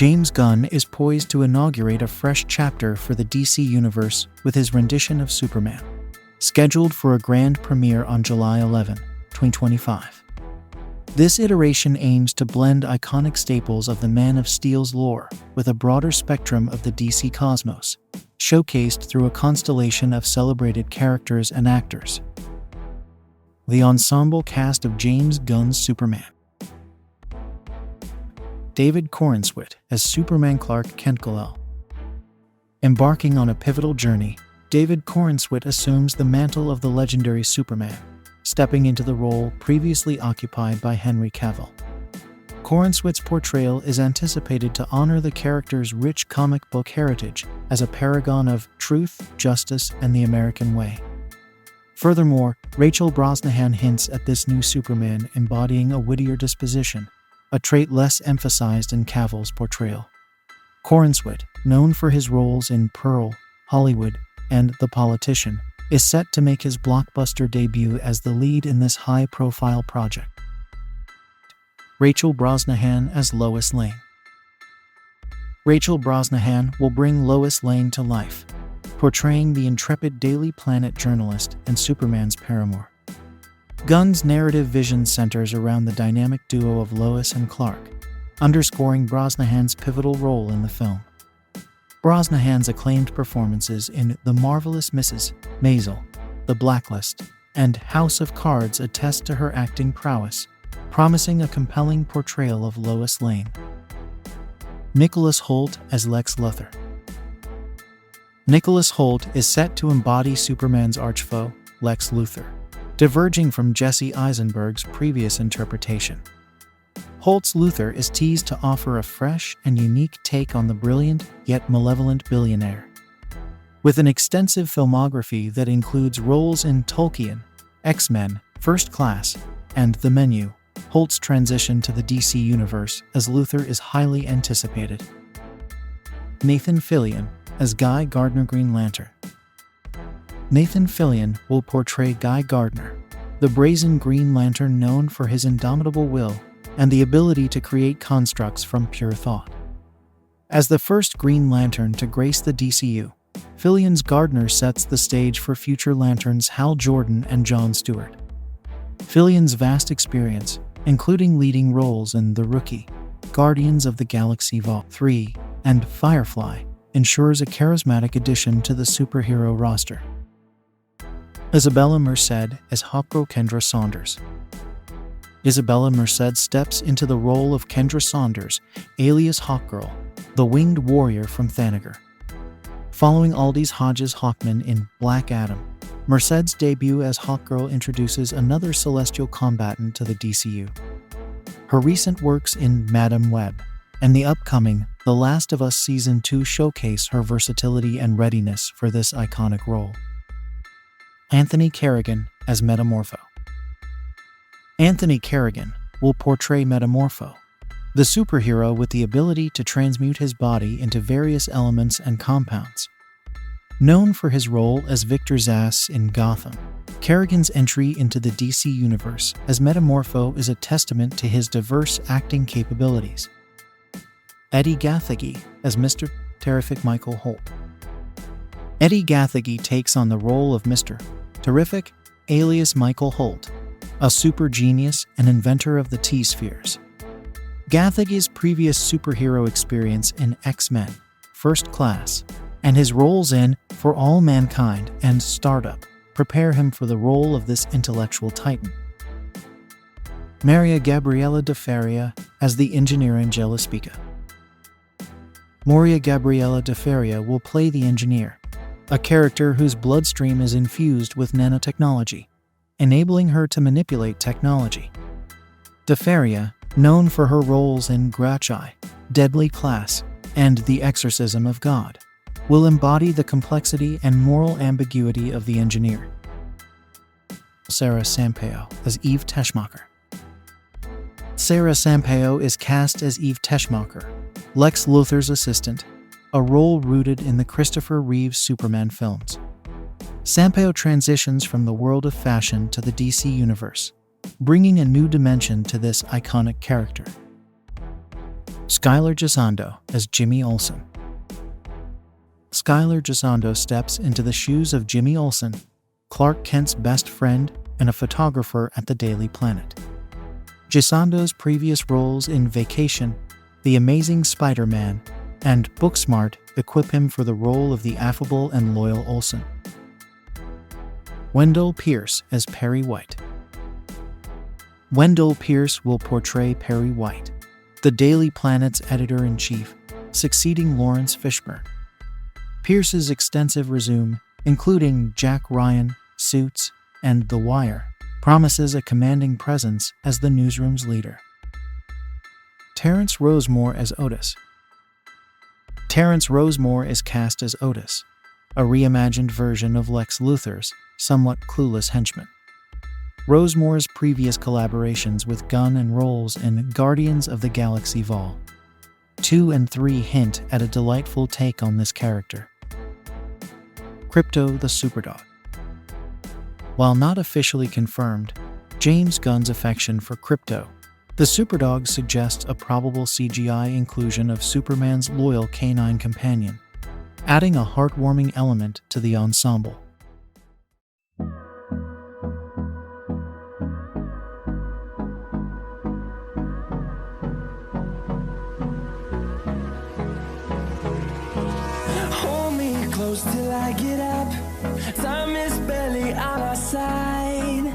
James Gunn is poised to inaugurate a fresh chapter for the DC Universe with his rendition of Superman, scheduled for a grand premiere on July 11, 2025. This iteration aims to blend iconic staples of the Man of Steel's lore with a broader spectrum of the DC cosmos, showcased through a constellation of celebrated characters and actors. The ensemble cast of James Gunn's Superman. David Corenswet as Superman Clark Kent-Kal-El. Embarking on a pivotal journey, David Corenswet assumes the mantle of the legendary Superman, stepping into the role previously occupied by Henry Cavill. Corenswet's portrayal is anticipated to honor the character's rich comic book heritage as a paragon of truth, justice, and the American way. Furthermore, Rachel Brosnahan hints at this new Superman embodying a wittier disposition, a trait less emphasized in Cavill's portrayal. Corenswet, known for his roles in Pearl, Hollywood, and The Politician, is set to make his blockbuster debut as the lead in this high-profile project. Rachel Brosnahan as Lois Lane. Rachel Brosnahan will bring Lois Lane to life, portraying the intrepid Daily Planet journalist and Superman's paramour. Gunn's narrative vision centers around the dynamic duo of Lois and Clark, underscoring Brosnahan's pivotal role in the film. Brosnahan's acclaimed performances in The Marvelous Mrs. Maisel, The Blacklist, and House of Cards attest to her acting prowess, promising a compelling portrayal of Lois Lane. Nicholas Hoult as Lex Luthor. Nicholas Hoult is set to embody Superman's archfoe, Lex Luthor, diverging from Jesse Eisenberg's previous interpretation. Hoult's Luthor is teased to offer a fresh and unique take on the brilliant yet malevolent billionaire. With an extensive filmography that includes roles in Tolkien, X-Men, First Class, and The Menu, Hoult's transition to the DC Universe as Luthor is highly anticipated. Nathan Fillion as Guy Gardner Green Lantern. Nathan Fillion will portray Guy Gardner, the brazen Green Lantern known for his indomitable will and the ability to create constructs from pure thought. As the first Green Lantern to grace the DCU, Fillion's Gardner sets the stage for future Lanterns Hal Jordan and John Stewart. Fillion's vast experience, including leading roles in The Rookie, Guardians of the Galaxy Vol. 3, and Firefly, ensures a charismatic addition to the superhero roster. Isabela Merced as Hawkgirl Kendra Saunders. Isabela Merced steps into the role of Kendra Saunders, alias Hawkgirl, the winged warrior from Thanagar. Following Aldis Hodges Hawkman in Black Adam, Merced's debut as Hawkgirl introduces another celestial combatant to the DCU. Her recent works in Madam Web and the upcoming The Last of Us Season 2 showcase her versatility and readiness for this iconic role. Anthony Carrigan as Metamorpho. Anthony Carrigan will portray Metamorpho, the superhero with the ability to transmute his body into various elements and compounds. Known for his role as Victor Zsasz in Gotham, Carrigan's entry into the DC Universe as Metamorpho is a testament to his diverse acting capabilities. Eddie Gathegi as Mr. Terrific Michael Hoult. Eddie Gathegi takes on the role of Mr. Terrific, alias Michael Hoult, a super genius and inventor of the T-Spheres. Gathegi's previous superhero experience in X-Men, First Class, and his roles in For All Mankind and Startup prepare him for the role of this intellectual titan. Maria Gabriela de Faria as the engineer Angela Spica. Maria Gabriela de Faria will play the engineer, a character whose bloodstream is infused with nanotechnology, enabling her to manipulate technology. De Faria, known for her roles in Grachi, Deadly Class, and The Exorcism of God, will embody the complexity and moral ambiguity of the engineer. Sarah Sampaio as Eve Teschmacher. Sarah Sampaio is cast as Eve Teschmacher, Lex Luthor's assistant, a role rooted in the Christopher Reeves Superman films. Sampaio transitions from the world of fashion to the DC Universe, bringing a new dimension to this iconic character. Skylar Gisondo as Jimmy Olsen. Skylar Gisondo steps into the shoes of Jimmy Olsen, Clark Kent's best friend and a photographer at the Daily Planet. Gisondo's previous roles in Vacation, The Amazing Spider-Man, and Booksmart equip him for the role of the affable and loyal Olsen. Wendell Pierce as Perry White. Wendell Pierce will portray Perry White, the Daily Planet's editor-in-chief, succeeding Lawrence Fishburne. Pierce's extensive resume, including Jack Ryan, Suits, and The Wire, promises a commanding presence as the newsroom's leader. Terrence Rosemore as Otis. Terrence Rosemore is cast as Otis, a reimagined version of Lex Luthor's somewhat clueless henchman. Rosemore's previous collaborations with Gunn and roles in Guardians of the Galaxy Vol. 2 and 3 hint at a delightful take on this character. Krypto the Superdog. While not officially confirmed, James Gunn's affection for Krypto the Superdog suggests a probable CGI inclusion of Superman's loyal canine companion, adding a heartwarming element to the ensemble. Hold me close till I get up. Time is barely on our side.